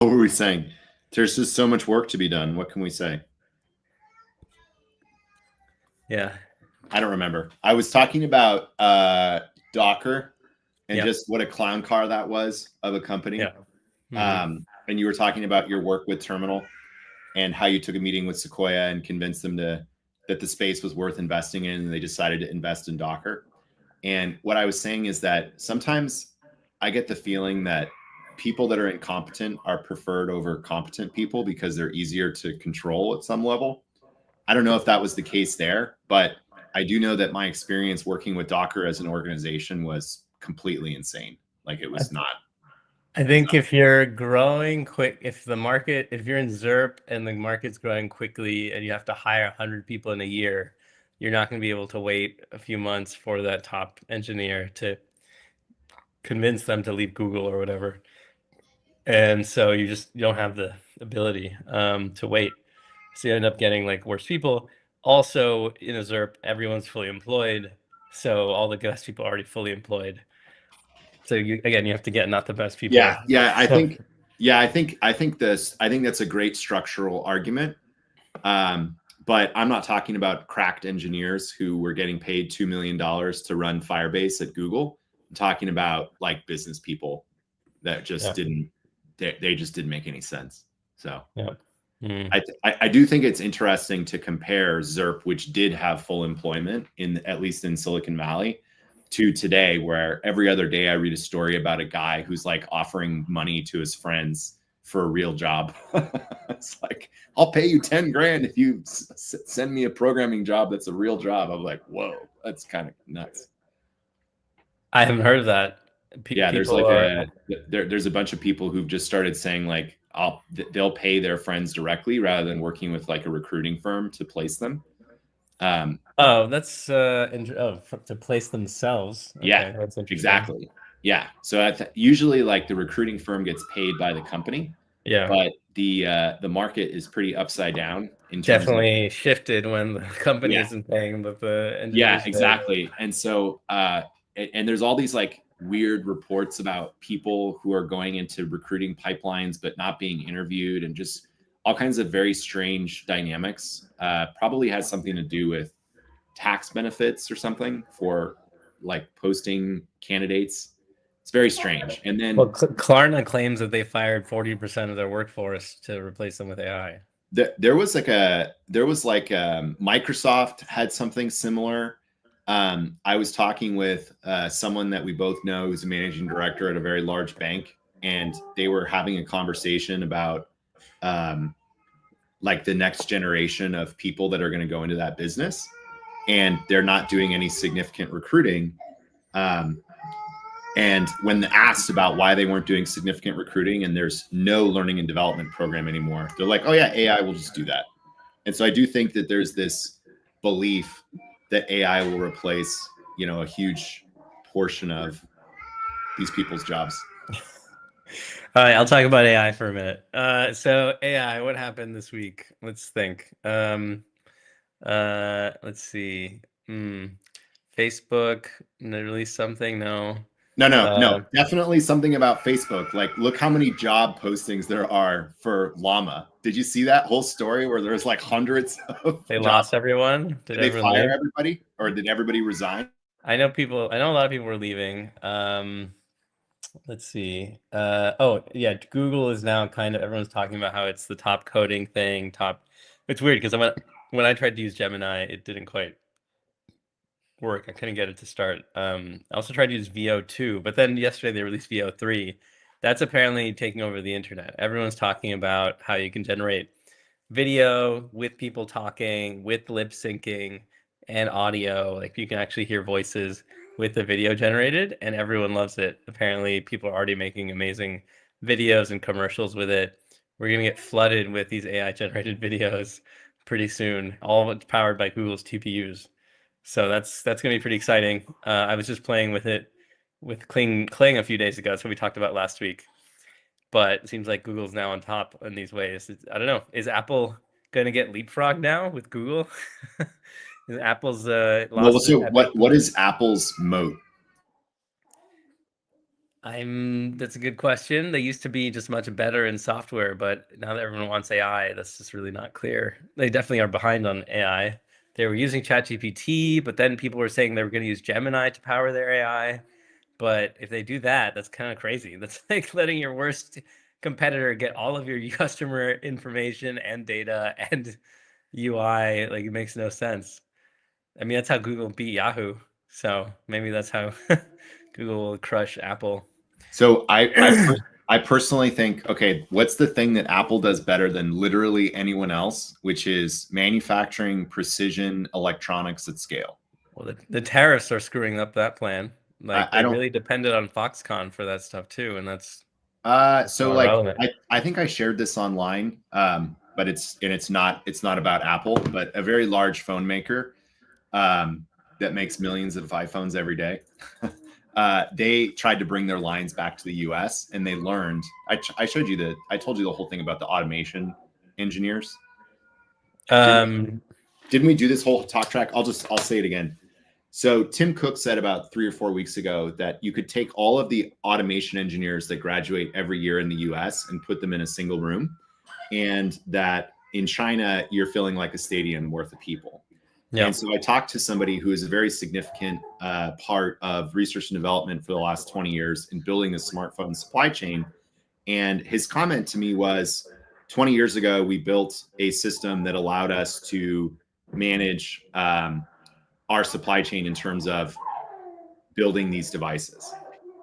What were we saying? There's just so much work to be done. What can we say? Yeah. I don't remember. I was talking about Docker and just what a clown car that was of a company. Yeah. Mm-hmm. And you were talking about your work with Terminal and how you took a meeting with Sequoia and convinced them that the space was worth investing in, and they decided to invest in Docker. And what I was saying is that sometimes I get the feeling that people that are incompetent are preferred over competent people because they're easier to control at some level. I don't know if that was the case there, but I do know that my experience working with Docker as an organization was completely insane. Like, it was not. I think if you're growing quick, if you're in ZIRP and the market's growing quickly and you have to hire 100 people in a year, you're not going to be able to wait a few months for that top engineer to convince them to leave Google or whatever. And so you don't have the ability to wait. So you end up getting like worse people. Also, in a ZIRP, everyone's fully employed. So all the best people are already fully employed. So you have to get not the best people. Yeah. I think that's a great structural argument. But I'm not talking about cracked engineers who were getting paid $2 million to run Firebase at Google. I'm talking about like business people that just they just didn't make any sense. So I do think it's interesting to compare ZIRP, which did have full employment at least in Silicon Valley, to today, where every other day I read a story about a guy who's like offering money to his friends for a real job. It's like, I'll pay you 10 grand if you send me a programming job that's a real job. I'm like, whoa, that's kind of nuts. I haven't heard of that. There's a bunch of people who've just started saying like, they'll pay their friends directly rather than working with like a recruiting firm to place them. That's to place themselves. Yeah, that's interesting. Exactly. Yeah. So usually like the recruiting firm gets paid by the company. Yeah. But the market is pretty upside down in terms definitely shifted when the company isn't paying, but the engineers. Yeah, exactly. And so and there's all these like weird reports about people who are going into recruiting pipelines but not being interviewed, and just all kinds of very strange dynamics. Probably has something to do with tax benefits or something for like posting candidates. It's very strange. And then Klarna claims that they fired 40% of their workforce to replace them with AI. There was Microsoft had something similar. I was talking with someone that we both know who's a managing director at a very large bank, and they were having a conversation about like the next generation of people that are going to go into that business, and they're not doing any significant recruiting. And when asked about why they weren't doing significant recruiting and there's no learning and development program anymore, they're like, oh yeah, AI will just do that. And so I do think that there's this belief that AI will replace, a huge portion of these people's jobs. All right, I'll talk about AI for a minute. So AI, what happened this week? Let's think. Let's see. Facebook released something? No. No. Definitely something about Facebook. Like, look how many job postings there are for Llama. Did you see that whole story where there's like hundreds of They lost everyone? Did they fire everybody? Or did everybody resign? I know a lot of people were leaving. Let's see. Google is now everyone's talking about how it's the top coding thing. It's weird because when I tried to use Gemini, it didn't quite work. I couldn't get it to start. I also tried to use Veo 2, but then yesterday they released Veo 3. That's apparently taking over the internet. Everyone's talking about how you can generate video with people talking, with lip syncing and audio. Like you can actually hear voices with the video generated, and everyone loves it. Apparently people are already making amazing videos and commercials with it. We're going to get flooded with these AI generated videos pretty soon, all of it's powered by Google's TPUs. So that's going to be pretty exciting. I was just playing with it with Kling a few days ago. That's what we talked about last week. But it seems like Google's now on top in these ways. I don't know. Is Apple going to get leapfrog now with Google? Apple's what is Apple's moat? That's a good question. They used to be just much better in software, but now that everyone wants AI, that's just really not clear. They definitely are behind on AI. They were using ChatGPT, but then people were saying they were going to use Gemini to power their AI. But if they do that, that's kind of crazy. That's like letting your worst competitor get all of your customer information and data and UI. Like, it makes no sense. I mean, that's how Google beat Yahoo. So maybe that's how Google will crush Apple. So I personally think, okay, what's the thing that Apple does better than literally anyone else, which is manufacturing precision electronics at scale. Well, the tariffs are screwing up that plan. Like, I they don't really depended on Foxconn for that stuff too, and that's so not like relevant. I think I shared this online, but it's not about Apple, but a very large phone maker that makes millions of iPhones every day. They tried to bring their lines back to the US and they learned. I told you the whole thing about the automation engineers. Didn't we do this whole talk track? I'll say it again. So Tim Cook said about 3 or 4 weeks ago that you could take all of the automation engineers that graduate every year in the US and put them in a single room, and that in China you're filling like a stadium worth of people. Yeah. And so I talked to somebody who is a very significant part of research and development for the last 20 years in building the smartphone supply chain. And his comment to me was, 20 years ago, we built a system that allowed us to manage our supply chain in terms of building these devices.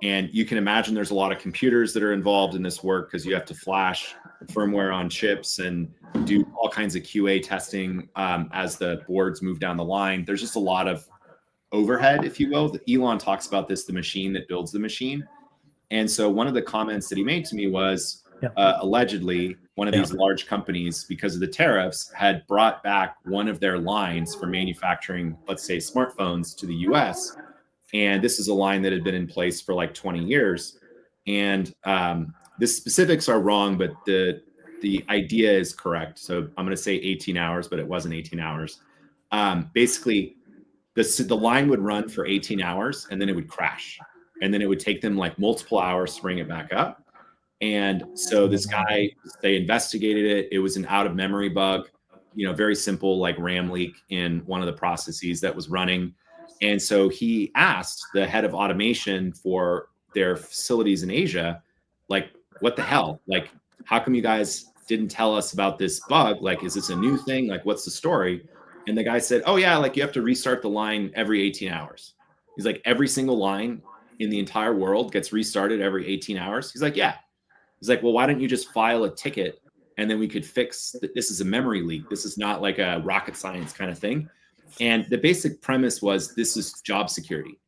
And you can imagine there's a lot of computers that are involved in this work because you have to flash firmware on chips and do all kinds of QA testing as the boards move down the line. There's just a lot of overhead, if you will. Elon talks about this, the machine that builds the machine. And so one of the comments that he made to me was, allegedly, one of these large companies, because of the tariffs, had brought back one of their lines for manufacturing, let's say, smartphones to the US. And this is a line that had been in place for like 20 years. And the specifics are wrong, but the idea is correct. So I'm going to say 18 hours, but it wasn't 18 hours. Basically, the line would run for 18 hours and then it would crash. And then it would take them like multiple hours to bring it back up. And so this guy, they investigated it. It was an out of memory bug, very simple, like RAM leak in one of the processes that was running. And so he asked the head of automation for their facilities in Asia, like, what the hell? Like, how come you guys didn't tell us about this bug? Like, is this a new thing? Like, what's the story? And the guy said, oh yeah, like you have to restart the line every 18 hours. He's like, every single line in the entire world gets restarted every 18 hours. He's like, yeah. He's like, well, why don't you just file a ticket and then we could fix that? This is a memory leak. This is not like a rocket science kind of thing. And the basic premise was, this is job security,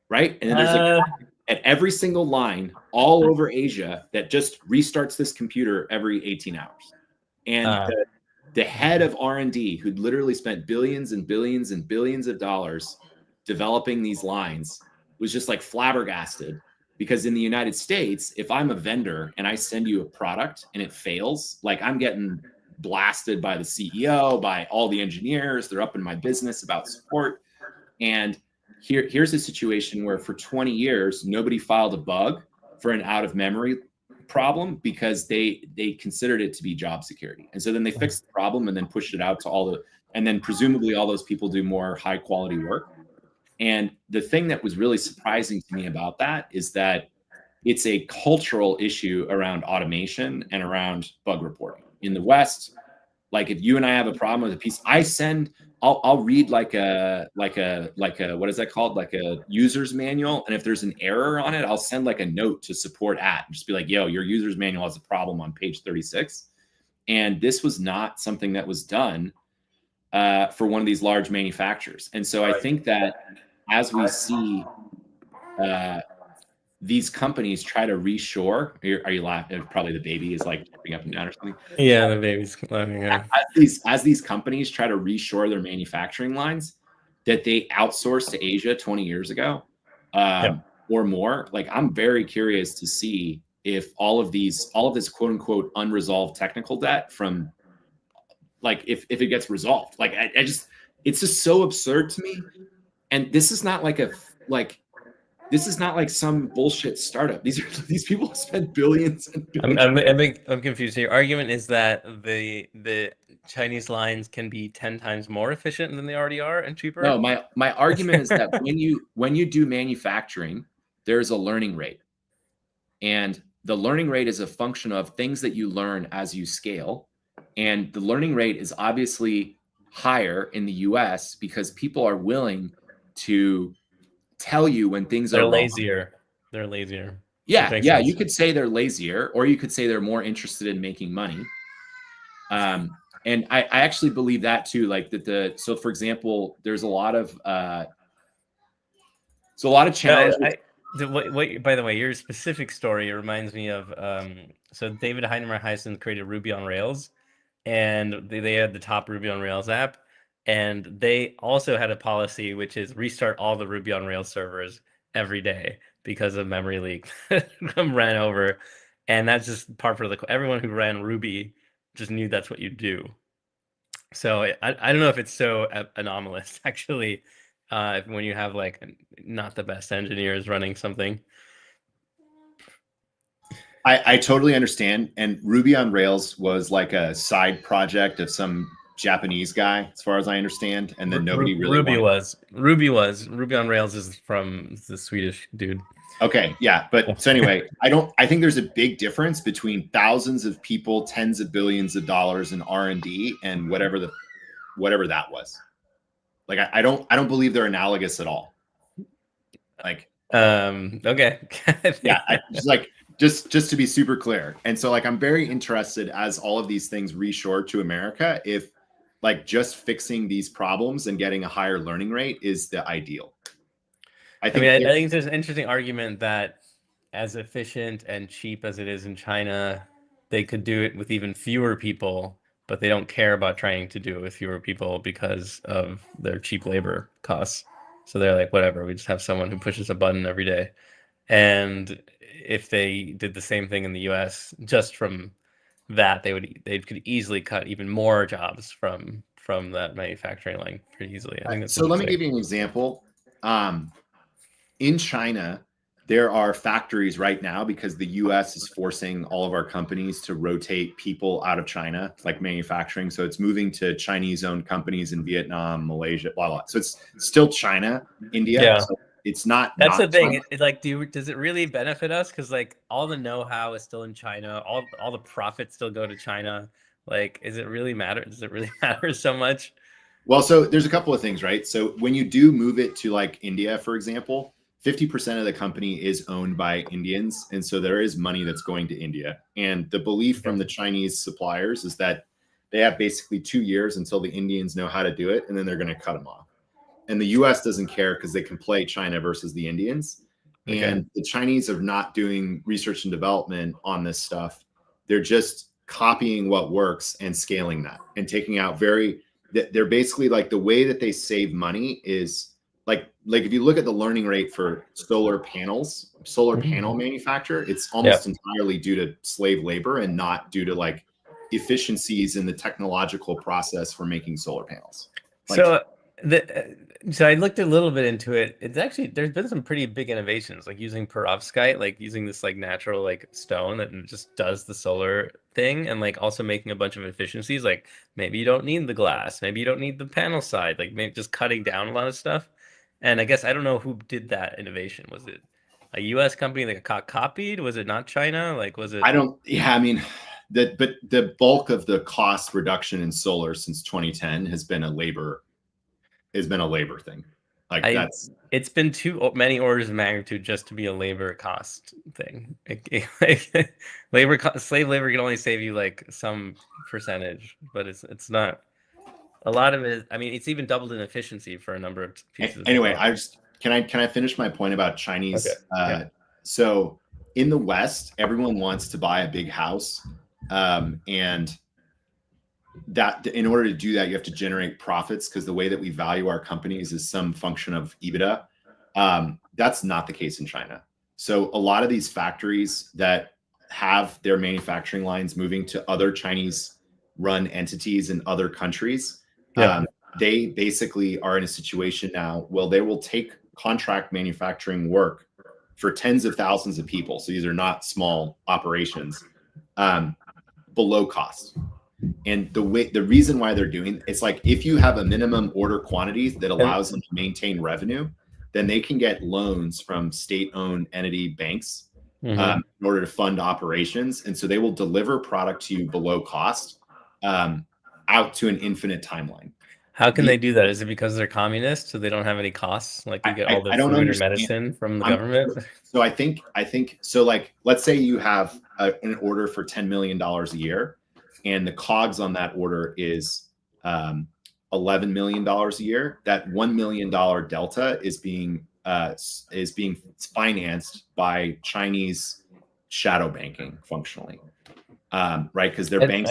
right? And then there's like at every single line all over Asia that just restarts this computer every 18 hours. And the head of R&D, who'd literally spent billions and billions and billions of dollars developing these lines, was just like flabbergasted. Because in the United States, if I'm a vendor and I send you a product and it fails, like, I'm getting blasted by the CEO, by all the engineers. They're up in my business about support. And here's a situation where for 20 years, nobody filed a bug for an out of memory problem because they considered it to be job security. And so then they fixed the problem and then pushed it out to and then presumably all those people do more high quality work. And the thing that was really surprising to me about that is that it's a cultural issue around automation and around bug reporting. In the West, like, if you and I have a problem with a piece, I'll read like a what is that called? Like a user's manual. And if there's an error on it, I'll send like a note to support and just be like, yo, your user's manual has a problem on page 36. And this was not something that was done for one of these large manufacturers. And so I think that as we see these companies try to reshore, are you laughing? Probably the baby is like jumping up and down or something. Yeah, the baby's laughing. As these companies try to reshore their manufacturing lines that they outsourced to Asia 20 years ago or more, like, I'm very curious to see if all of this quote unquote unresolved technical debt from, like, if it gets resolved. Like, it's just so absurd to me. And this is not this is not like some bullshit startup. These people spend billions and billions. I'm confused. So your argument is that the Chinese lines can be 10 times more efficient than they already are and cheaper? No, my argument is that when you do manufacturing, there's a learning rate. And the learning rate is a function of things that you learn as you scale. And the learning rate is obviously higher in the US because people are willing to tell you when things They're are wrong. lazier. They're lazier. Yeah, Makes yeah, sense. you could say they're lazier, or you could say they're more interested in making money. And I actually believe that too. Like that so for example, there's a lot of challenges. By the way, your specific story reminds me of so David Heinemeier Hansson created Ruby on Rails, and they had the top Ruby on Rails app, and they also had a policy which is restart all the Ruby on Rails servers every day because of memory leak ran over, and that's just part of the everyone who ran Ruby just knew that's what you do. So I don't know if it's so anomalous actually when you have like not the best engineers running something. I totally understand. And Ruby on Rails was like a side project of some Japanese guy, as far as I understand. And then nobody really Ruby on Rails is from the Swedish dude. Okay, yeah, but so anyway, I think there's a big difference between thousands of people, tens of billions of dollars in R&D and whatever that was. Like I don't believe they're analogous at all. Like okay. Yeah, just to be super clear. And so like I'm very interested as all of these things reshore to America, if like just fixing these problems and getting a higher learning rate is the ideal. I think there's an interesting argument that as efficient and cheap as it is in China, they could do it with even fewer people, but they don't care about trying to do it with fewer people because of their cheap labor costs. So they're like, whatever, we just have someone who pushes a button every day. And if they did the same thing in the US, just from that, they could easily cut even more jobs from that manufacturing line pretty easily. I think that's so. Let me give you an example. In China, there are factories right now because the US is forcing all of our companies to rotate people out of China, like manufacturing. So it's moving to Chinese-owned companies in Vietnam, Malaysia, blah, blah. So it's still China, India. Yeah. So it's not. That's the thing. It's like, does it really benefit us? Because like all the know-how is still in China. All the profits still go to China. Like, is it really matter? Does it really matter so much? Well, so there's a couple of things, right? So when you do move it to like India, for example, 50% of the company is owned by Indians. And so there is money that's going to India. And the belief from the Chinese suppliers is that they have basically 2 years until the Indians know how to do it. And then they're going to cut them off. And the US doesn't care because they can play China versus the Indians. Okay. And the Chinese are not doing research and development on this stuff. They're just copying what works and scaling that and taking out they're basically like the way that they save money is like if you look at the learning rate for solar panel manufacturer, it's almost entirely due to slave labor and not due to like efficiencies in the technological process for making solar panels. So I looked a little bit into it. It's actually, there's been some pretty big innovations, like using perovskite, like using this like natural like stone that just does the solar thing, and like also making a bunch of efficiencies. Like maybe you don't need the glass, maybe you don't need the panel side, like maybe just cutting down a lot of stuff. And I guess I don't know who did that innovation. Was it a US company that got copied? Was it not China? Like, was it? I mean, but the bulk of the cost reduction in solar since 2010 has been a labor thing. Like it's been too many orders of magnitude just to be a labor cost thing. Slave labor can only save you like some percentage, but it's not. A lot of it, I mean, it's even doubled in efficiency for a number of pieces. Anyway, can I finish my point about Chinese? Okay. So in the West, everyone wants to buy a big house, and that in order to do that, you have to generate profits because the way that we value our companies is some function of EBITDA. That's not the case in China. So a lot of these factories that have their manufacturing lines moving to other Chinese-run entities in other countries. They basically are in a situation now, well, they will take contract manufacturing work for tens of thousands of people. So these are not small operations, below cost. And the reason why they're doing it's like if you have a minimum order quantity that allows them to maintain revenue, then they can get loans from state-owned entity banks in order to fund operations. And so they will deliver product to you below cost out to an infinite timeline. How can they do that? Is it because they're communists, so they don't have any costs? Like you get all the I don't food or understand. medicine from the government? So I think so. Like, let's say you have an order for $10 million a year, and the COGS on that order is $11 million a year. That $1 million delta is being financed by Chinese shadow banking, functionally. Right, because their banks.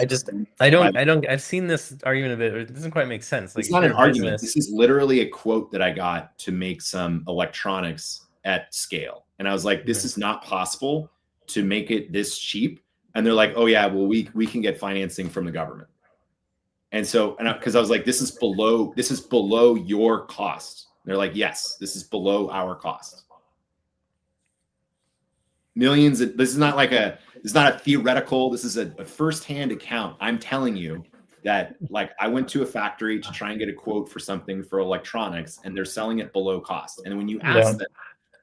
I've seen this argument a bit. It doesn't quite make sense. Like, it's not an argument. This is literally a quote that I got to make some electronics at scale, and I was like, "This is not possible to make it this cheap." And they're like, "Oh yeah, well we can get financing from the government." And so, because I was like, "This is below your cost." And they're like, "Yes, this is below our cost." Millions. This is not a theoretical. This is a firsthand account. I'm telling you that, like, I went to a factory to try and get a quote for something for electronics, and they're selling it below cost. And when you ask them,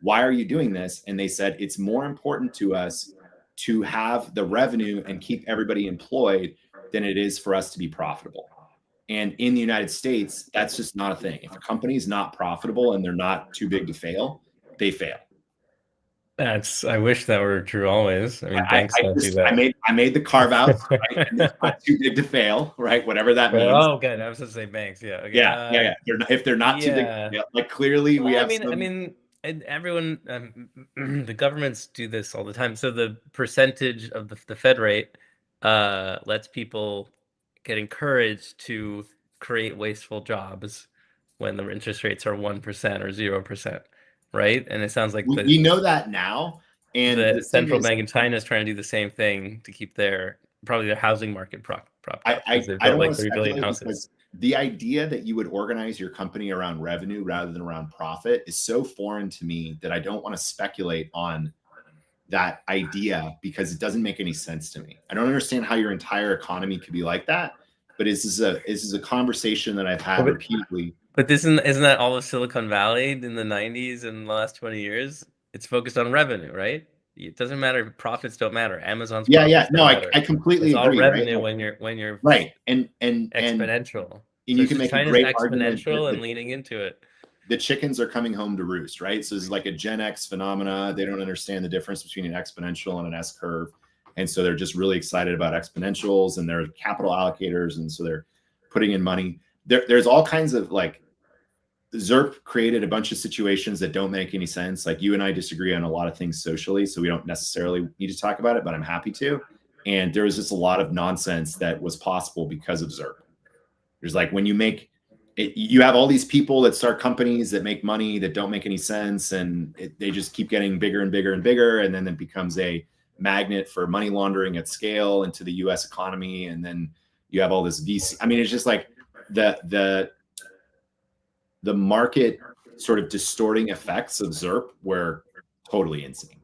why are you doing this? And they said, it's more important to us to have the revenue and keep everybody employed than it is for us to be profitable. And in the United States, that's just not a thing. If a company is not profitable and they're not too big to fail, they fail. I wish that were true always. I mean, banks don't do that. I made the carve out, right? And it's not too big to fail, right? Whatever that means. Oh, good. I was going to say banks. Yeah. Okay. Yeah. If they're not too big to fail, like clearly we have. I mean, and everyone, the governments do this all the time. So the percentage of the Fed rate lets people get encouraged to create wasteful jobs when the interest rates are 1% or 0%. Right, and it sounds like we know that now, and the central bank in China is trying to do the same thing to keep their housing market prop up. I don't like 3 billion houses. The idea that you would organize your company around revenue rather than around profit is so foreign to me that I don't want to speculate on that idea because it doesn't make any sense to me. I don't understand how your entire economy could be like that, but this is a conversation that I've had repeatedly. But isn't that all of Silicon Valley in the 90s and the last 20 years? It's focused on revenue, right? It doesn't matter. Profits don't matter. Amazon's no, I completely it's agree. All revenue, right? when you're right and exponential. And you can make China's a great exponential and leaning into it. The chickens are coming home to roost, right? So it's like a Gen X phenomena. They don't understand the difference between an exponential and an S curve, and so they're just really excited about exponentials, and they're capital allocators, and so they're putting in money. There's all kinds of like. ZERP created a bunch of situations that don't make any sense. Like you and I disagree on a lot of things socially, so we don't necessarily need to talk about it, but I'm happy to. And there was just a lot of nonsense that was possible because of ZERP. There's like when you make it, you have all these people that start companies that make money that don't make any sense, and they just keep getting bigger and bigger and bigger, and then it becomes a magnet for money laundering at scale into the U.S. economy. And then you have all this VC. I mean, it's just like the market sort of distorting effects of ZERP were totally insane.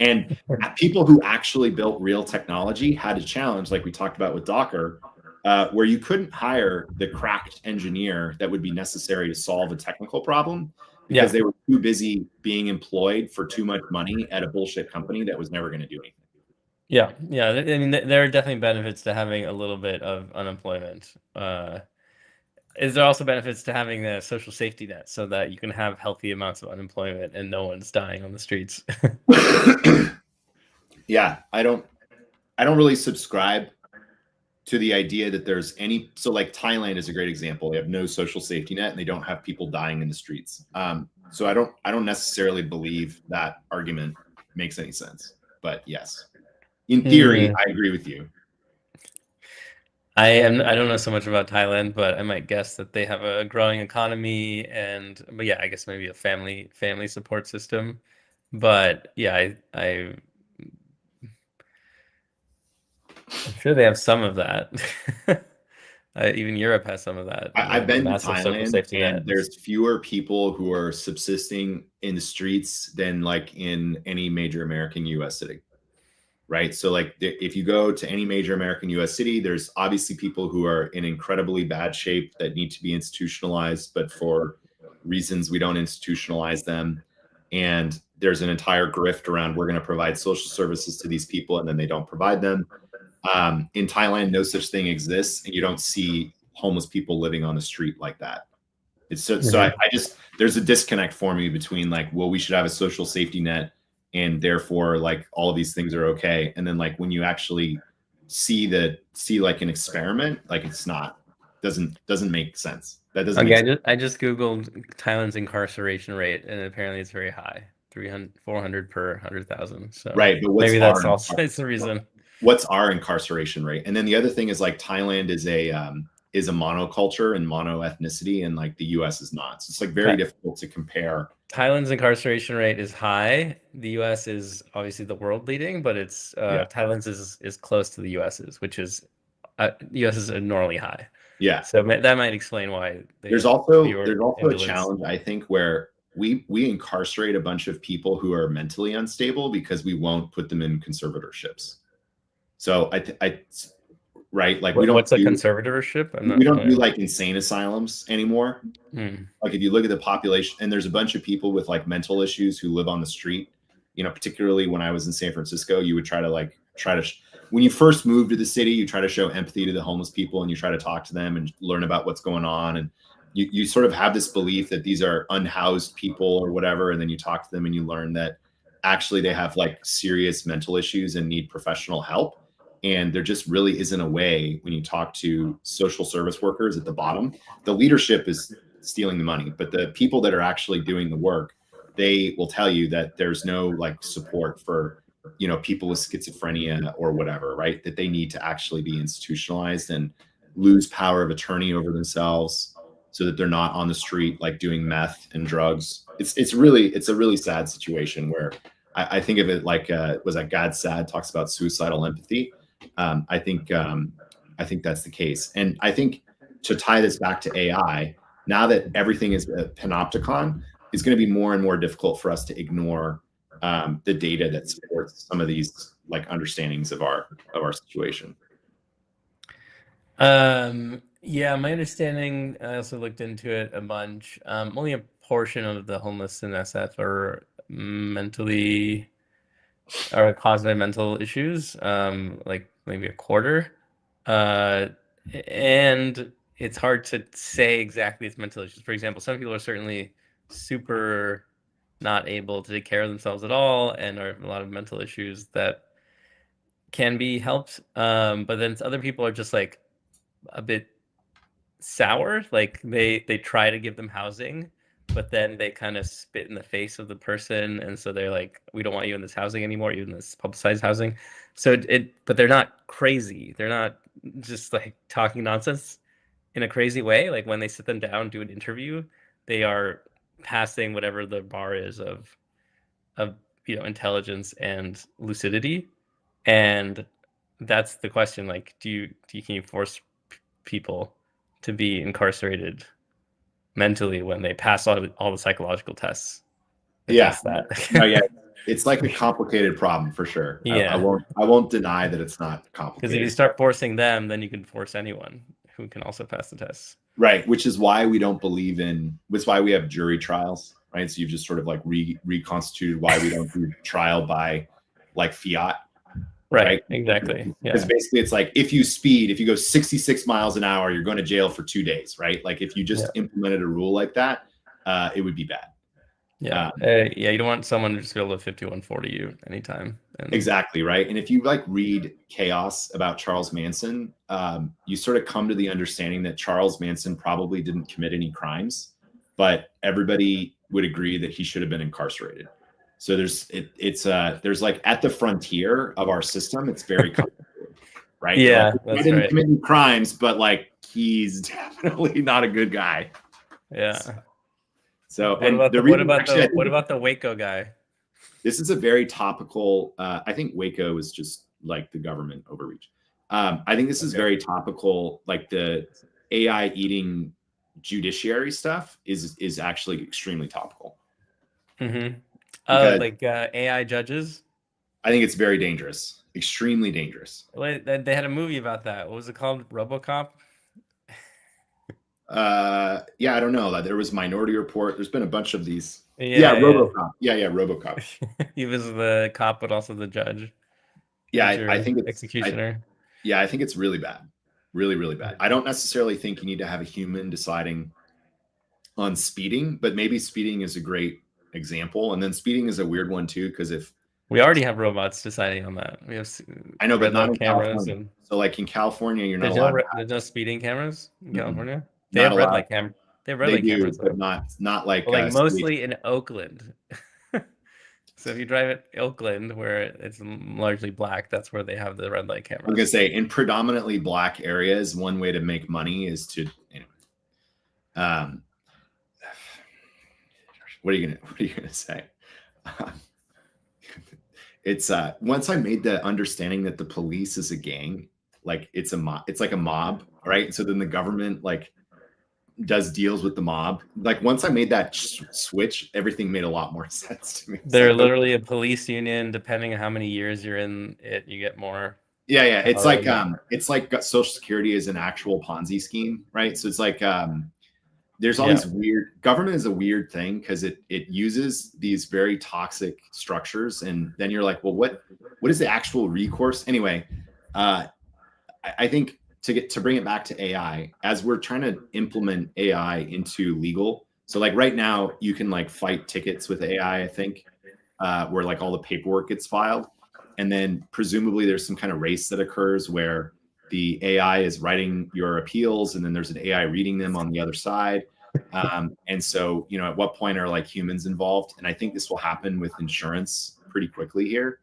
And people who actually built real technology had a challenge, like we talked about with Docker, where you couldn't hire the cracked engineer that would be necessary to solve a technical problem because they were too busy being employed for too much money at a bullshit company that was never going to do anything. Yeah. I mean, there are definitely benefits to having a little bit of unemployment. Is there also benefits to having a social safety net so that you can have healthy amounts of unemployment and no one's dying on the streets? Yeah, I don't really subscribe to the idea that there's any. So like Thailand is a great example. They have no social safety net and they don't have people dying in the streets. So I don't necessarily believe that argument makes any sense. But yes, in theory, I agree with you. I don't know so much about Thailand, but I might guess that they have a growing economy but yeah, I guess maybe a family support system. But yeah, I'm sure they have some of that. Even Europe has some of that. I've The been to massive social Thailand, safety and net. there's fewer people who are subsisting in the streets than like in any major American US city. Right. So like if you go to any major American US city, there's obviously people who are in incredibly bad shape that need to be institutionalized, but for reasons we don't institutionalize them. And there's an entire grift around we're going to provide social services to these people and then they don't provide them. In Thailand, no such thing exists, and you don't see homeless people living on the street like that. It's so I just there's a disconnect for me between like, well, we should have a social safety net and therefore like all of these things are okay. And then like when you actually see like an experiment, like it's not doesn't make sense. That doesn't make sense. I just Googled Thailand's incarceration rate, and apparently it's very high, 300, 400 per 100,000. So Right, but maybe that's also it's the reason. What's our incarceration rate? And then the other thing is like Thailand is a monoculture and mono ethnicity, and like the US is not. So it's like very difficult to compare. Thailand's incarceration rate is high. The US is obviously the world leading, but it's Thailand's is close to the US's, which is US is abnormally high. Yeah. So that might explain why there's also a challenge, I think, where we incarcerate a bunch of people who are mentally unstable because we won't put them in conservatorships. So right, like what's a conservatorship? We don't do like insane asylums anymore. Like if you look at the population, and there's a bunch of people with like mental issues who live on the street. You know, particularly when I was in San Francisco, you would try to when you first move to the city, you try to show empathy to the homeless people and you try to talk to them and learn about what's going on. And you sort of have this belief that these are unhoused people or whatever. And then you talk to them and you learn that actually they have like serious mental issues and need professional help. And there just really isn't a way when you talk to social service workers at the bottom. The leadership is stealing the money, but the people that are actually doing the work, they will tell you that there's no like support for, you know, people with schizophrenia or whatever, right? That they need to actually be institutionalized and lose power of attorney over themselves so that they're not on the street like doing meth and drugs. It's a really sad situation where I think of it like was that Gad Saad talks about suicidal empathy. I think that's the case. And I think to tie this back to AI, now that everything is a panopticon, it's going to be more and more difficult for us to ignore the data that supports some of these like understandings of our situation. Yeah, my understanding, I also looked into it a bunch. Only a portion of the homeless in SF are mentally or caused by mental issues, like maybe a quarter. And it's hard to say exactly it's mental issues. For example, some people are certainly super not able to take care of themselves at all and are a lot of mental issues that can be helped. But then other people are just like a bit sour, like they try to give them housing, but then they kind of spit in the face of the person, and so they're like, we don't want you in this housing anymore, even this publicized housing. So but they're not crazy, they're not just like talking nonsense in a crazy way. Like when they sit them down, do an interview, they are passing whatever the bar is of you know, intelligence and lucidity. And that's the question, like, can you force people to be incarcerated mentally when they pass all the psychological tests? Yeah. Oh, yeah. It's like a complicated problem for sure. Yeah. I won't deny that it's not complicated. Because if you start forcing them, then you can force anyone who can also pass the tests. Right. Which is why we don't believe in, which is why we have jury trials, right? So you've just sort of like reconstituted why we don't do trial by like fiat. Right. Exactly. Because basically it's like, if you go 66 miles an hour, you're going to jail for 2 days, right? Like if you just implemented a rule like that, it would be bad. Yeah. You don't want someone to just be able to 5140 you anytime. Exactly. Right. And if you like read Chaos about Charles Manson, you sort of come to the understanding that Charles Manson probably didn't commit any crimes, but everybody would agree that he should have been incarcerated. So there's like at the frontier of our system, it's very complicated, right? Yeah, like, that's he didn't right. commit any crimes, but like he's definitely not a good guy. Yeah. So what about the Waco guy? This is a very topical. I think Waco is just like the government overreach. I think this is very topical. Like the AI eating judiciary stuff is actually extremely topical. Mm-hmm. Because Like AI judges. I think it's very dangerous, extremely dangerous. They had a movie about that. What was it called? RoboCop. Yeah, I don't know. There was Minority Report. There's been a bunch of these. Yeah, RoboCop. Yeah, RoboCop. He was the cop, but also the judge. Yeah, Future I think it's executioner. I think it's really bad, really, really bad. I don't necessarily think you need to have a human deciding on speeding, but maybe speeding is a great example. And then speeding is a weird one too, because if we already have robots deciding on that, we have I know, but not in cameras California. and so like in California, you're not allowed. There's no speeding cameras in California. They have red light cameras. They have red light cameras, but not like mostly in Oakland. So if you drive at Oakland, where it's largely black, that's where they have the red light cameras. I'm gonna say in predominantly black areas, one way to make money is to what are you gonna say? It's once I made the understanding that the police is a gang, like it's like a mob, right? So then the government like does deals with the mob. Like once I made that switch, everything made a lot more sense to me. They're literally a police union. Depending on how many years you're in it, you get more. Yeah. It's like Social Security is an actual Ponzi scheme, right? So it's like there's all these weird. Government is a weird thing because it uses these very toxic structures, and then you're like, well, what is the actual recourse anyway? I think to bring it back to AI, as we're trying to implement AI into legal. So like right now, you can like fight tickets with AI. I think where like all the paperwork gets filed, and then presumably there's some kind of race that occurs where the AI is writing your appeals, and then there's an AI reading them on the other side. And so, at what point are like humans involved? And I think this will happen with insurance pretty quickly here,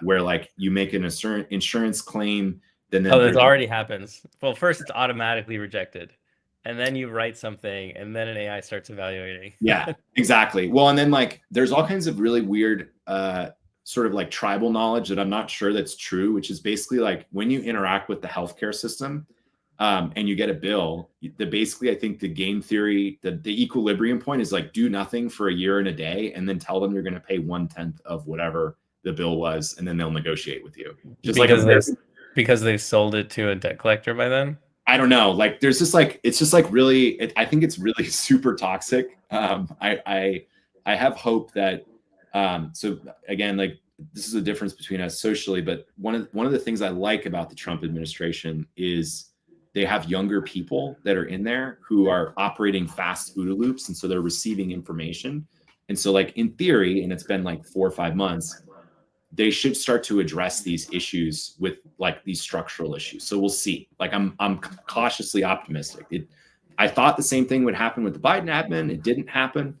where like you make an insurance claim, then this already happens. Well, first it's automatically rejected, and then you write something, and then an AI starts evaluating. Yeah, exactly. Well, and then like there's all kinds of really weird sort of like tribal knowledge that I'm not sure that's true, which is basically like when you interact with the healthcare system and you get a bill, basically I think the game theory, the equilibrium point is like do nothing for a year and a day, and then tell them you're going to pay 1/10 of whatever the bill was, and then they'll negotiate with you. Just because they've sold it to a debt collector by then. I don't know. Like there's just like it's just like really. I think it's really super toxic. I have hope that. So again, like this is a difference between us socially, but one of the things I like about the Trump administration is they have younger people that are in there who are operating fast OODA loops, and so they're receiving information. And so, like in theory, and it's been like 4 or 5 months, they should start to address these issues with like these structural issues. So we'll see. Like I'm cautiously optimistic. I thought the same thing would happen with the Biden admin. It didn't happen.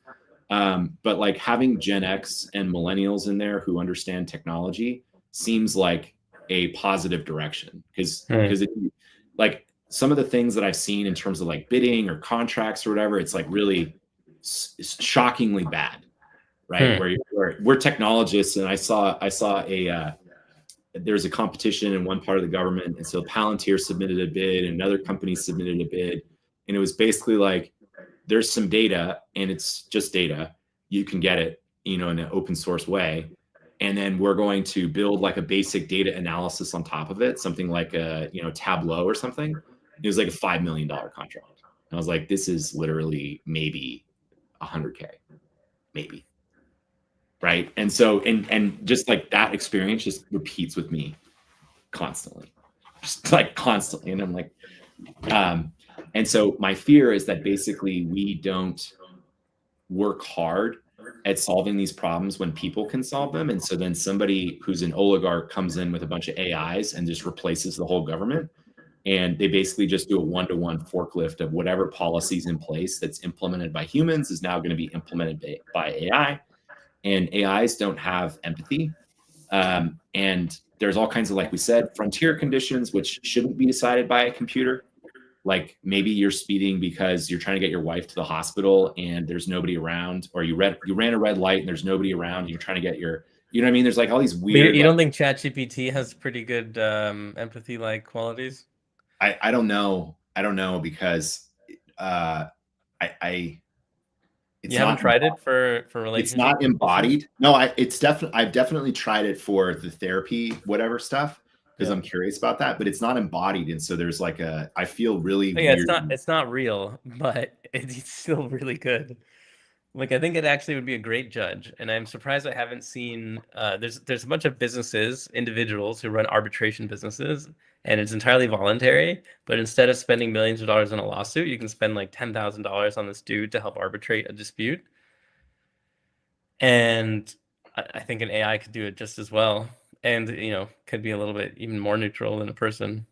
But like having Gen X and millennials in there who understand technology seems like a positive direction because like some of the things that I've seen in terms of like bidding or contracts or whatever, it's like really shockingly bad, right? Where we're technologists, and I saw there's a competition in one part of the government, and so Palantir submitted a bid, and another company submitted a bid, and it was basically like there's some data, and it's just data. You can get it, in an open source way. And then we're going to build like a basic data analysis on top of it, something like a, Tableau or something. It was like a $5 million contract. And I was like, this is literally maybe 100K, maybe. Right. And so, and just like that experience just repeats with me constantly, just like constantly. And I'm like, and so my fear is that basically we don't work hard at solving these problems when people can solve them. And so then somebody who's an oligarch comes in with a bunch of AIs and just replaces the whole government. And they basically just do a one-to-one forklift of whatever policies in place that's implemented by humans is now going to be implemented by AI. And AIs don't have empathy. And there's all kinds of, like we said, frontier conditions, which shouldn't be decided by a computer. Like maybe you're speeding because you're trying to get your wife to the hospital and there's nobody around, or you ran a red light and there's nobody around and you're trying to get your You know what I mean? There's like all these You, weird, you like, don't think ChatGPT has pretty good empathy-like qualities? I don't know. I don't know because uh I it's You haven't not tried it for it's relationship not issues? embodied. No, I've definitely tried it for the therapy, whatever stuff, because Yeah. I'm curious about that, but it's not embodied. And so there's like I feel really Oh, yeah, weird. it's not real, but it's still really good. Like I think it actually would be a great judge, and I'm surprised I haven't seen. There's a bunch of businesses, individuals who run arbitration businesses, and it's entirely voluntary. But instead of spending millions of dollars on a lawsuit, you can spend like $10,000 on this dude to help arbitrate a dispute. And I think an AI could do it just as well, and could be a little bit even more neutral than a person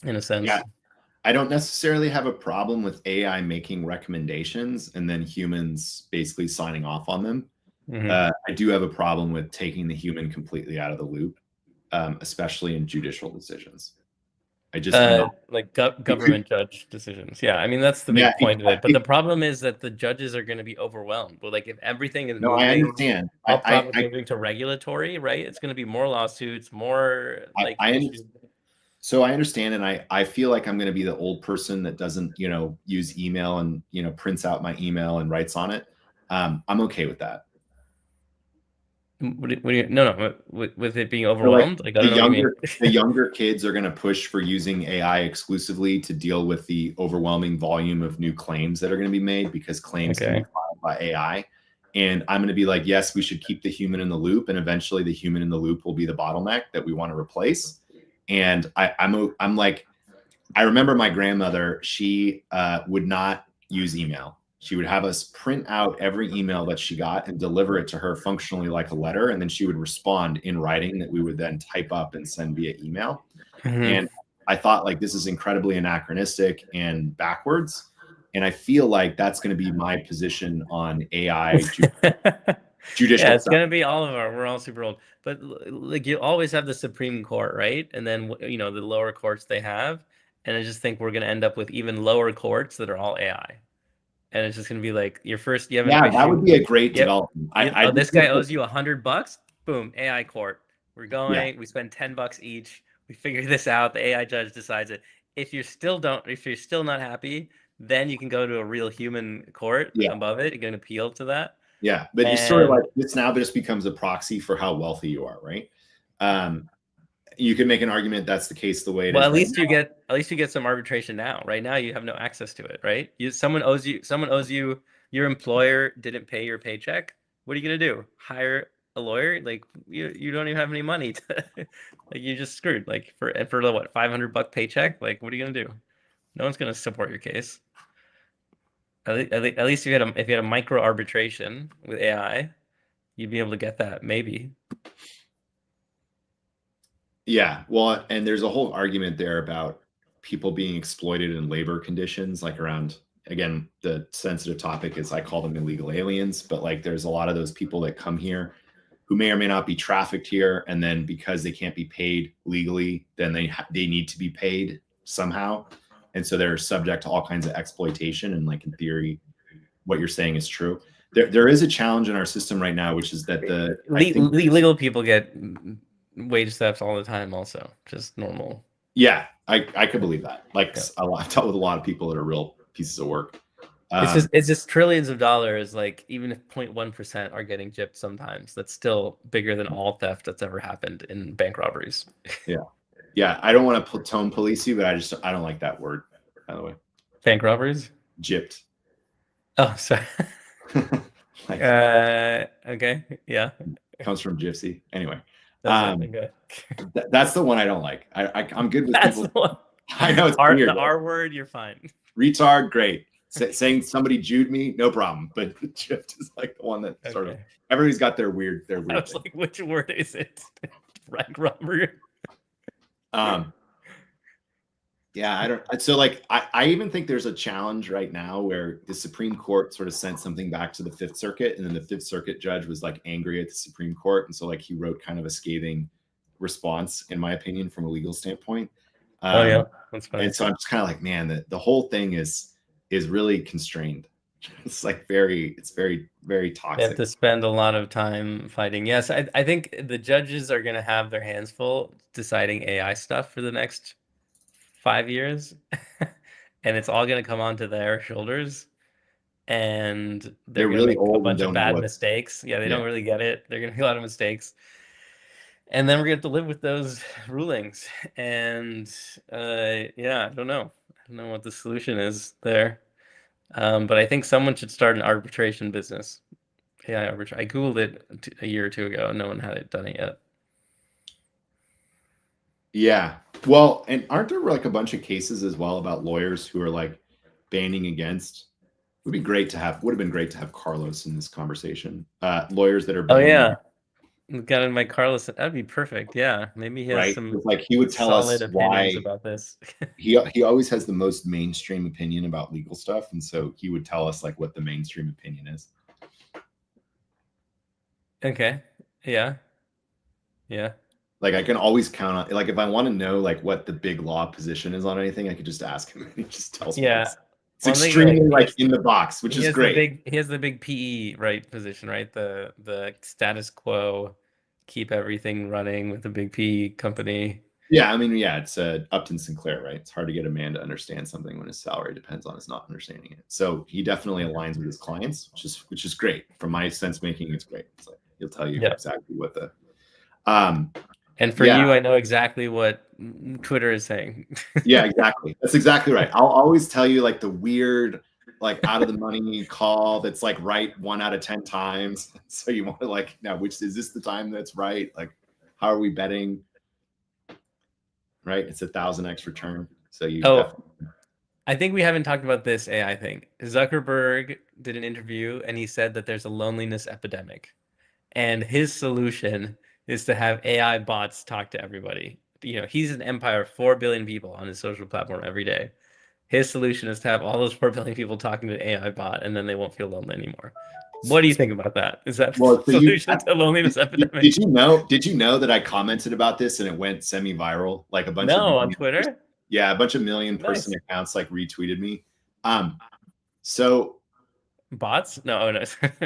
in a Yeah. sense. I don't necessarily have a problem with AI making recommendations and then humans basically signing off on them. Hmm. I do have a problem with taking the human completely out of the loop, especially in judicial decisions. I'm not. Like government judge decisions. Yeah, I mean that's the Yeah, big point of it. But the problem is that the judges are going to be overwhelmed. But like if everything is no, I moving, understand. all profits moving to regulatory, right? It's going to be more lawsuits, more like I issues. so I understand, and I feel like I'm going to be the old person that doesn't, use email and prints out my email and writes on it. I'm okay with that. No, with it being So like overwhelmed. Like I don't know what you mean. the younger kids are going to push for using AI exclusively to deal with the overwhelming volume of new claims that are going to be made because claims can be Okay. filed by AI. And I'm going to be like, yes, we should keep the human in the loop, and eventually the human in the loop will be the bottleneck that we want to replace. And I'm like, I remember my grandmother, she would not use email. She would have us print out every email that she got and deliver it to her functionally like a letter. And then she would respond in writing that we would then type up and send via email. Mhm. And I thought, like, this is incredibly anachronistic and backwards. And I feel like that's going to be my position on AI judicial Yeah, it's stuff. gonna be all of our. We're all super old, but like you always have the Supreme Court, right? And then the lower courts they have, and I just think we're gonna end up with even lower courts that are all AI, and it's just gonna be like your first. You have an Yeah, that would issue. be a great Yep. development. I This just guy think that, owes you $100. Boom, AI court. We're yeah, going. We spend $10 each. We figure this out. The AI judge decides it. If you're still not happy, then you can go to a real human court yeah. above it. You can appeal to that. Yeah, but you sort of like And this now just becomes a proxy for how wealthy you are, right? You could make an argument that's the case the way it well, is right now. at least you get some arbitration now. Right now, you have no access to it. Right? Someone owes you. Your employer didn't pay your paycheck. What are you gonna do? Hire a lawyer? Like you don't even have any money. Like you're just screwed. Like for the what $500 paycheck? Like what are you gonna do? No one's gonna support your case. At least if you had a micro arbitration with AI, you'd be able to get that maybe. Yeah, well, and there's a whole argument there about people being exploited in labor conditions, like around, again, the sensitive topic is I call them illegal aliens, but like there's a lot of those people that come here who may or may not be trafficked here, and then because they can't be paid legally, then they need to be paid somehow, and so they're subject to all kinds of exploitation. And like in theory, what you're saying is true. There is a challenge in our system right now, which is that Legal people get wage thefts all the time. Also, just normal. yeah, I could believe that. Like Yeah. I've dealt with a lot of people that are real pieces of work. It's just trillions of dollars. Like even if 0.1% are getting gypped, sometimes that's still bigger than all theft that's ever happened in bank robberies. Yeah. I don't want to tone police you, but I don't like that word. By the way, Bank robberies? gypped. Oh, sorry. Like, Okay, yeah. comes from gypsy. Anyway, Okay. that's the one I don't like. I'm good with That's people. the one. I know it's weird. The R word, you're fine. Retard, great. Saying somebody Jewed me, no problem. But gypped is like the one that sort of everybody's got their weird. I was thing. like, which word is it? Bank robbery. Yeah, I don't. So, like, I even think there's a challenge right now where the Supreme Court sort of sent something back to the Fifth Circuit, and then the Fifth Circuit judge was like angry at the Supreme Court, and so like he wrote kind of a scathing response, in my opinion, from a legal standpoint. Oh yeah, that's funny. And so I'm just kind of like, man, the whole thing is really constrained. It's like it's very, very They have toxic. to spend a lot of time fighting. Yes, I think the judges are going to have their hands full deciding AI stuff for the next 5 years, and it's all going to come onto their shoulders, and they're They're going to really make a old and bunch of don't know bad what. mistakes. Yeah, they Yeah. don't really get it. They're going to make a lot of mistakes, and then we're going to have to live with those rulings. And yeah, I don't know. I don't know what the solution is there. But I think someone should start an arbitration business. AI arbitration. I googled it a year or two ago, and no one had it done it yet. Yeah. Well, and aren't there like a bunch of cases as well about lawyers who are like banning against? Would be great to have. Would have been great to have Carlos in this conversation. Lawyers that are Oh banning, yeah, got in my Carlos. That'd be perfect. Yeah, maybe he has right? some It's like he would tell solid us opinions why about this. he always has the most mainstream opinion about legal stuff, and so he would tell us like what the mainstream opinion is. Okay. Yeah. Yeah. Like I can always count on, like if I want to know like what the big law position is on anything, I could just ask him and he just tells me. Yeah. It's Well, I'm thinking, extremely like, like in the box, which is great. he has the big PE right position, right? The status quo, keep everything running with the big PE company. Yeah, I mean, yeah, it's Upton Sinclair, right? It's hard to get a man to understand something when his salary depends on his not understanding it. So he definitely aligns with his clients, which is great. From my sense making, it's great. It's like he'll tell you Yeah. exactly what the And for yeah. you, I know exactly what Twitter is saying. Yeah, exactly. That's exactly right. I'll always tell you like the weird, like out of the money call that's like right 1 out of 10 times. So you want to like, now, which is this the time that's right? Like, how are we betting? Right? It's 1,000x return. So you I think we haven't talked about this AI thing. Zuckerberg did an interview and he said that there's a loneliness epidemic. And his solution is to have AI bots talk to everybody. You know, he's an empire of 4 billion people on his social platform every day. His solution is to have all those 4 billion people talking to an AI bot, and then they won't feel lonely anymore. What do you think about that? Is that the solution to loneliness epidemic? Did you know that I commented about this and it went semi-viral? Like a bunch of on Twitter? Yeah, a bunch of million person accounts like retweeted me. So bots? No,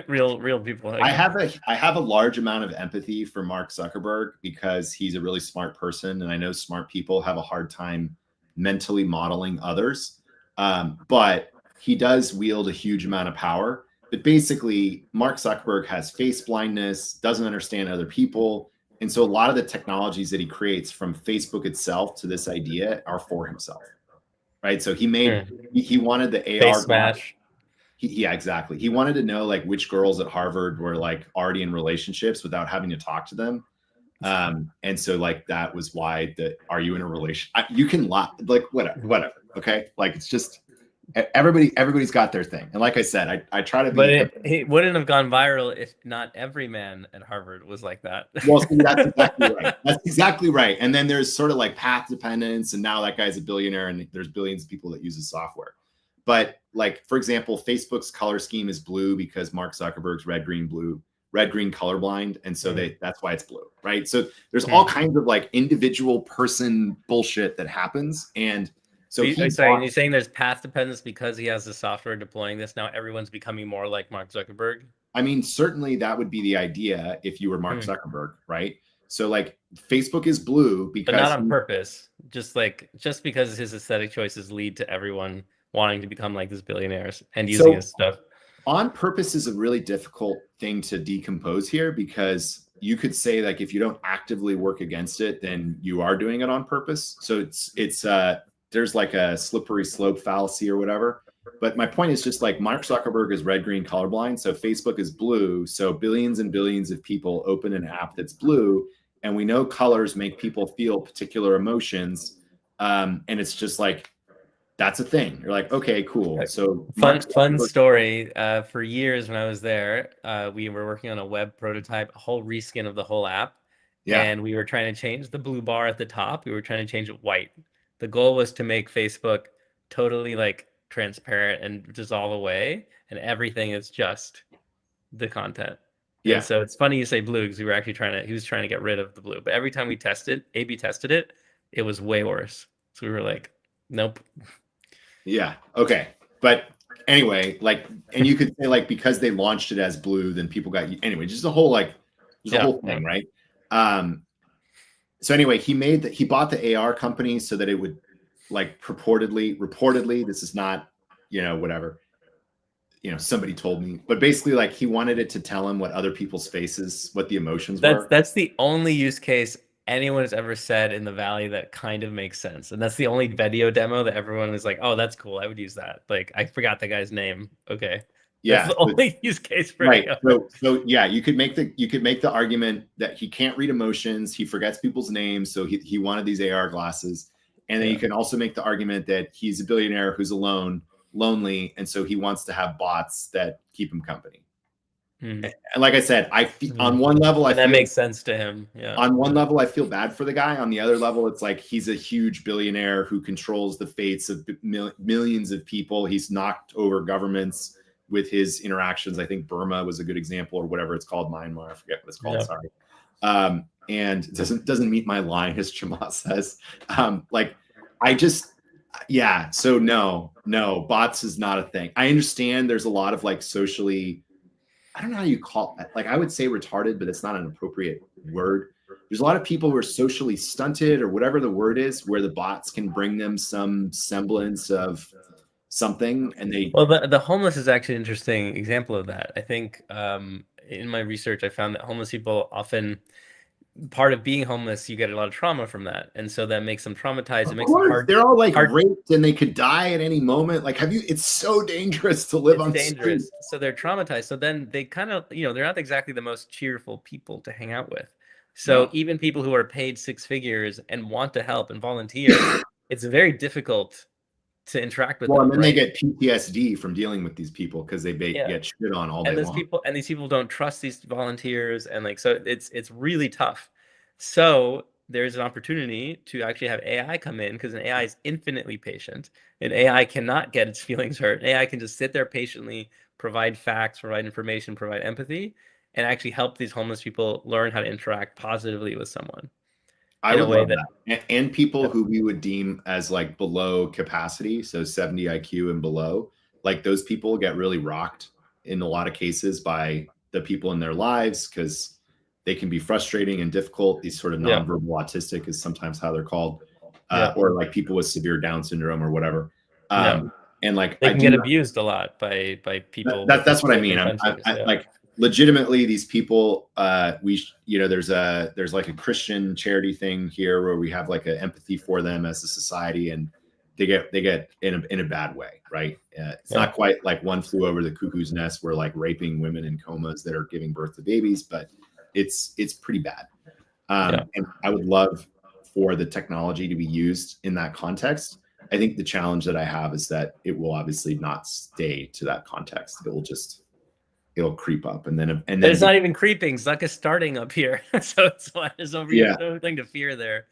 real people. I have a large amount of empathy for Mark Zuckerberg because he's a really smart person, and I know smart people have a hard time mentally modeling others. But he does wield a huge amount of power. But basically, Mark Zuckerberg has face blindness, doesn't understand other people. And so a lot of the technologies that he creates from Facebook itself to this idea are for himself. Right. So he wanted the AR smash. Yeah, exactly. He wanted to know like which girls at Harvard were like already in relationships without having to talk to them. And so like that was why are you in a relation? You can lie, like whatever. Okay. Like it's just everybody's got their thing. And like I said, I try to be. But it wouldn't have gone viral if not every man at Harvard was like that. Well, see, that's exactly right. That's exactly right. And then there's sort of like path dependence, and now that guy's a billionaire, and there's billions of people that use his software. But like, for example, Facebook's color scheme is blue because Mark Zuckerberg's red, green, colorblind. And so that's why it's blue, right? So there's all kinds of like individual person bullshit that happens. And so you're saying there's path dependence because he has the software deploying this. Now everyone's becoming more like Mark Zuckerberg. I mean, certainly that would be the idea if you were Mark Zuckerberg, right? So like Facebook is blue because, but not on purpose. Just because his aesthetic choices lead to everyone wanting to become like these billionaires and using his stuff. On purpose is a really difficult thing to decompose here because you could say like if you don't actively work against it, then you are doing it on purpose. So it's there's like a slippery slope fallacy or whatever. But my point is just like Mark Zuckerberg is red, green, colorblind. So Facebook is blue. So billions and billions of people open an app that's blue. And we know colors make people feel particular emotions. And it's just like, that's a thing. You're like, okay, cool. So fun story. For years when I was there, we were working on a web prototype, a whole reskin of the whole app. Yeah. And we were trying to change the blue bar at the top. We were trying to change it white. The goal was to make Facebook totally like transparent and dissolve away, and everything is just the content. Yeah. And so it's funny you say blue because he was trying to get rid of the blue. But every time we A/B tested it, it was way worse. So we were like, nope. Yeah. Okay. But anyway, like, and you could say like because they launched it as blue, then people got anyway. Just a whole like, there's a whole thing, right? So anyway, he bought the AR company so that it would like reportedly, this is not, whatever, somebody told me, but basically like he wanted it to tell him what other people's faces, what the emotions were. That's the only use case anyone has ever said in the Valley that kind of makes sense. And that's the only video demo that everyone is like, oh, that's cool. I would use that. Like, I forgot the guy's name. Okay. Yeah. That's the only use case for right. So yeah, you could make the argument that he can't read emotions. He forgets people's names. So he wanted these AR glasses. And then you can also make the argument that he's a billionaire who's alone, lonely. And so he wants to have bots that keep him company. And like I said, on one level, that makes sense to him. Yeah. On one level, I feel bad for the guy. On the other level, it's like he's a huge billionaire who controls the fates of millions of people. He's knocked over governments with his interactions. I think Burma was a good example, or whatever it's called, Myanmar. I forget what it's called. Yeah. Sorry. And doesn't meet my line, as Chamath says. So no, bots is not a thing. I understand there's a lot of like socially, I don't know how you call it. Like I would say retarded, but it's not an appropriate word. There's a lot of people who are socially stunted or whatever the word is, where the bots can bring them some semblance of something. And the homeless is actually an interesting example of that. I think in my research, I found that homeless people often, part of being homeless, you get a lot of trauma from that, and so that makes them traumatized. It makes them hard. They're all like raped, and they could die at any moment. Like, it's so dangerous to live on. Dangerous. Street. So they're traumatized. So then they kind of, they're not exactly the most cheerful people to hang out with. So even people who are paid 6 figures and want to help and volunteer, it's very difficult to interact with them. And then they get PTSD from dealing with these people because they get shit on all day long. These people don't trust these volunteers, and like, so it's really tough. So there's an opportunity to actually have AI come in, because an AI is infinitely patient. An AI cannot get its feelings hurt. An AI can just sit there patiently, provide facts, provide information, provide empathy, and actually help these homeless people learn how to interact positively with someone. I would love that. And people who we would deem as like below capacity, so 70 IQ and below, like those people get really rocked in a lot of cases by the people in their lives, because they can be frustrating and difficult. These sort of nonverbal autistic is sometimes how they're called, or like people with severe Down syndrome or whatever. And like they can get abused a lot by people. That's what I mean. I like, legitimately, these people, there's like a Christian charity thing here where we have like an empathy for them as a society, and they get in a bad way, right? It's not quite like One Flew Over the Cuckoo's Nest, where like raping women in comas that are giving birth to babies, but it's pretty bad. And I would love for the technology to be used in that context. I think the challenge that I have is that it will obviously not stay to that context. It'll creep up, and then it's not even creeping. Zuck is starting up here, so there's nothing to fear there.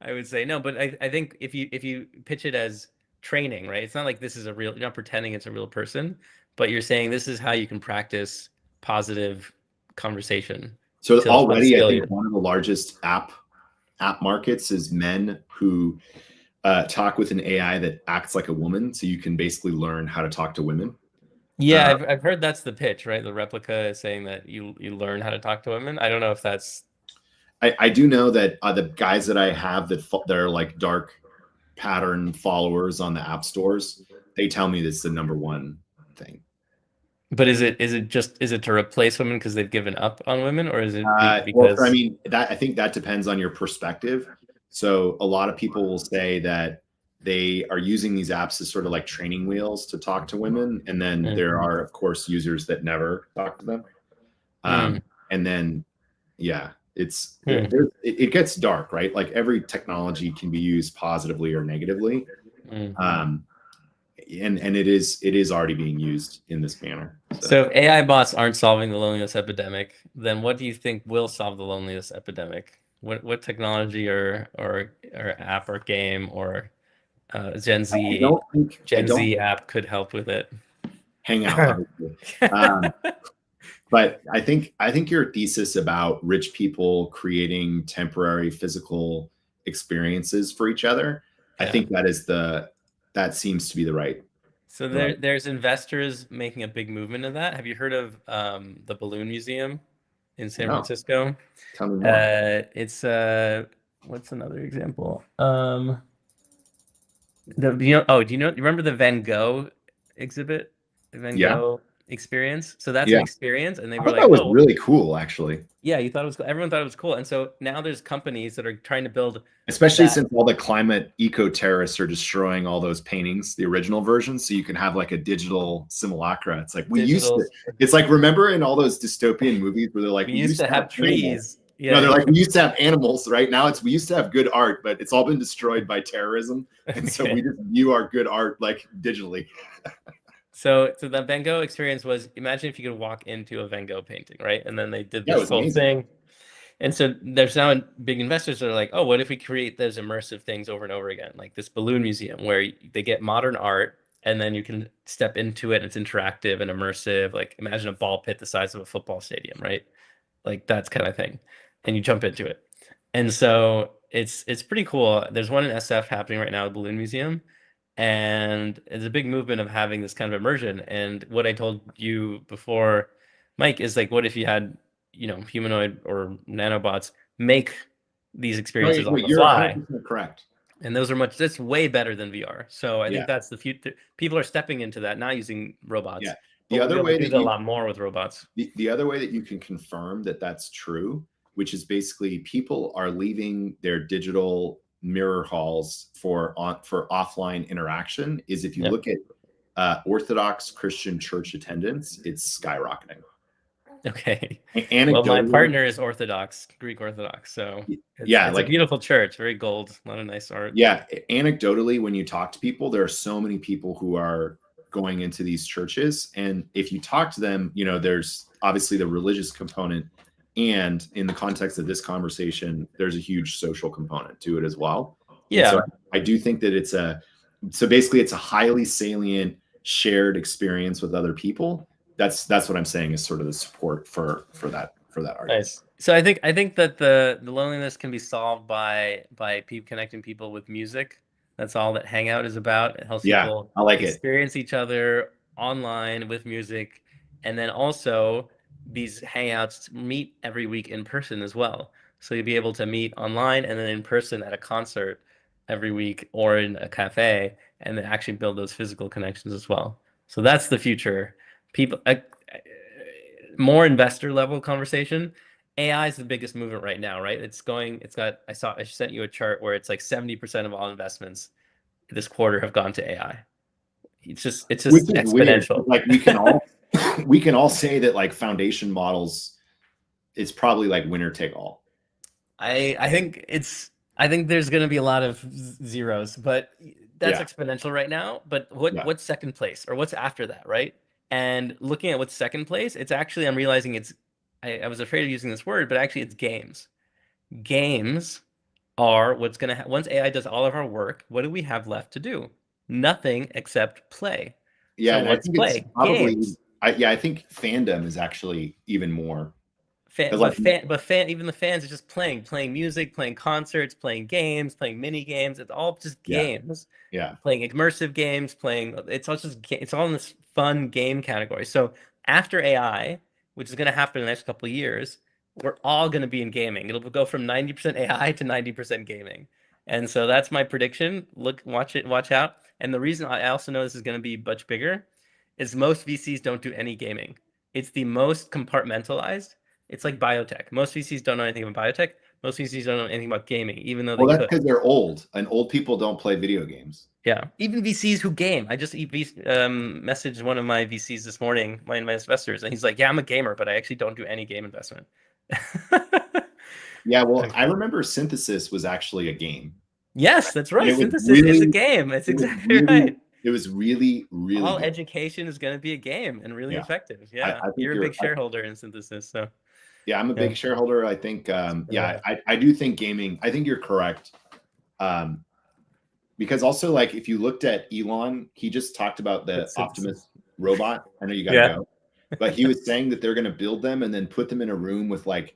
I would say no, but I think if you pitch it as training, right? It's not like this is a real. You're not pretending it's a real person, but you're saying this is how you can practice positive conversation. So already, I think one of the largest app markets is men who talk with an AI that acts like a woman, so you can basically learn how to talk to women. Yeah, I've heard that's the pitch, right? The replica is saying that you learn how to talk to women. I don't know if that's. I do know that the guys that I have that are like dark pattern followers on the app stores, they tell me that's the number one thing. But is it to replace women because they've given up on women, or is it because? Well, I mean, I think that depends on your perspective. So a lot of people will say that they are using these apps as sort of like training wheels to talk to women. And then there are, of course, users that never talk to them. And then, it gets dark, right? Like every technology can be used positively or negatively. And it is already being used in this manner. So if AI bots aren't solving the loneliness epidemic, then what do you think will solve the loneliness epidemic? What technology or app or game or Gen Z app could help with it? Hang out. But I think your thesis about rich people creating temporary physical experiences for each other, I think that seems to be the right So Right. there's investors making a big movement of that. Have you heard of the Balloon Museum in San No, Francisco? tell me more. It's what's another example? Do you remember the Van Gogh exhibit? The Van Yeah. Gogh experience? So that's an Yeah. experience, and they I were thought like, that was "Oh, really cool, actually. yeah, you thought it was cool." Everyone thought it was cool. And so now there's companies that are trying to build Especially that since all the climate eco terrorists are destroying all those paintings, the original versions, so you can have like a digital simulacra. It's like we used digital. to. It's like, remember in all those dystopian movies where they're like, We we used used to to have have animals. trees. No, Yeah, they're yeah. like, we used to have animals. Right now, it's we used to have good art, but it's all been destroyed by terrorism, and so Okay. we just view our good art like digitally. So the Van Gogh experience was, imagine if you could walk into a Van Gogh painting, right? And then they did Yeah, it this was whole amazing. thing. And so there's now big investors that are like, oh, what if we create those immersive things over and over again, like this balloon museum where they get modern art and then you can step into it and it's interactive and immersive. Like imagine a ball pit the size of a football stadium, right? Like that's kind of thing. And you jump into it. And so it's pretty cool. There's one in SF happening right now, the Balloon Museum, and it's a big movement of having this kind of immersion. And what I told you before, Mike, is like, what if you had, humanoid or nanobots make these No, experiences on the you're fly? 100% correct. And that's way better than VR. So I think Yeah, that's the future. People are stepping into that, not using yeah. robots, but The we'll be other able to way do that that a you lot more with robots. the other way that you can confirm that that's true, which is basically people are leaving their digital mirror halls for offline interaction, is if you Yeah. look at Orthodox Christian church attendance, it's skyrocketing. Okay. Well, my Anecdotally, partner is Orthodox, Greek Orthodox, so yeah, it's a like beautiful church, very gold, a lot of nice art. yeah, anecdotally, when you talk to people, there are so many people who are going into these churches, and if you talk to them, there's obviously the religious component, and in the context of this conversation, there's a huge social component to it as well. And so Yeah, I do think that so basically it's a highly salient shared experience with other people. That's what I'm saying is sort of the support for that argument. nice. So I think that the loneliness can be solved by people connecting people with music. That's all that Hangout is about. It helps Yeah, people I like it. experience each other online with music, and then also these Hangouts meet every week in person as well. So you'll be able to meet online and then in person at a concert every week or in a cafe, and then actually build those physical connections as well. So that's the future. People, more investor level conversation. AI is the biggest movement right now, right? I sent you a chart where it's like 70% of all investments this quarter have gone to AI. It's Which just is weird. exponential. Like we can all say that like foundation models, it's probably like winner take all. I think there's going to be a lot of zeros, but that's Yeah, exponential right now. But yeah, what's second place or what's after that, right? And looking at what's second place, it's actually I'm realizing I was afraid of using this word, but actually it's games. Games are what's going to once AI does all of our work, what do we have left to do? Nothing except play. yeah. So And I let's think it's play probably, games. I think fandom is actually even more Fan, because like even the fans are just playing music, playing concerts, playing games, playing mini games. It's all just yeah, games, yeah, playing immersive games, it's all in this fun game category. So after AI, which is going to happen in the next couple of years, we're all going to be in gaming. It'll go from 90% AI to 90% gaming. And so that's my prediction. Watch out. And the reason I also know this is going to be much bigger is most VCs don't do any gaming. It's the most compartmentalized. It's like biotech. Most VCs don't know anything about biotech. Most VCs don't know anything about gaming, even though they well, that's could. because they're old, and old people don't play video games. Yeah, even VCs who game. I just messaged one of my VCs this morning, my investors, and he's like, "Yeah, I'm a gamer, but I actually don't do any game investment." Yeah, well, I remember Synthesis was actually a game, Yes, that's and right. it was Synthesis is a really, game. That's it was exactly really, right. it was really, really All good. education is going to be a game and really Yeah, effective. I, Yeah, I think you're a you're. big shareholder in Synthesis, so Yeah, I'm a yeah. big shareholder. I think, yeah, Yeah. I do think gaming. I think you're correct. Um, because also, like, if you looked at Elon, he just talked about the That's Optimus Synthesis. robot. I know you got to Yeah. go, but he was saying that they're going to build them and then put them in a room with like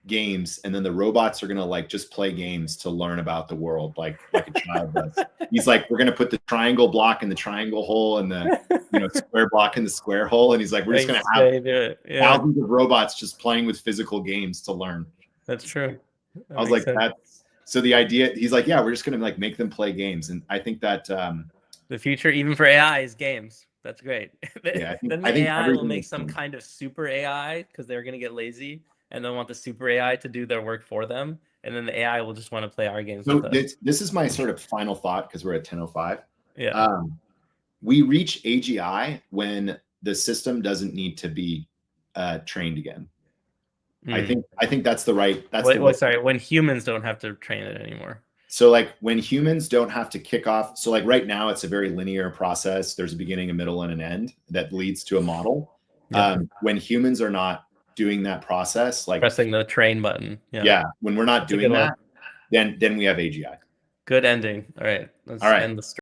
games, and then the robots are gonna like just play games to learn about the world, like a child does. He's like, we're gonna put the triangle block in the triangle hole and the square block in the square hole, and he's like, we're just gonna have thousands of robots just playing with physical games to learn. That's true. I was like, that's so the idea. He's like, yeah, we're just gonna like make them play games, and I think that the future, even for AI, is games. That's great. Yeah, then the AI will make some kind of super AI because they're gonna get lazy and they'll want the super AI to do their work for them, and then the AI will just want to play our games. So this is my sort of final thought because we're at 10:05. Yeah. We reach AGI when the system doesn't need to be trained again. I think that's the right. Sorry, when humans don't have to train it anymore. So like when humans don't have to kick off. So like right now it's a very linear process. There's a beginning, a middle, and an end that leads to a model. Yeah. When humans are not doing that process, like pressing the train button. Yeah. When we're not doing that, then we have AGI. Good ending. All right. Let's end the story.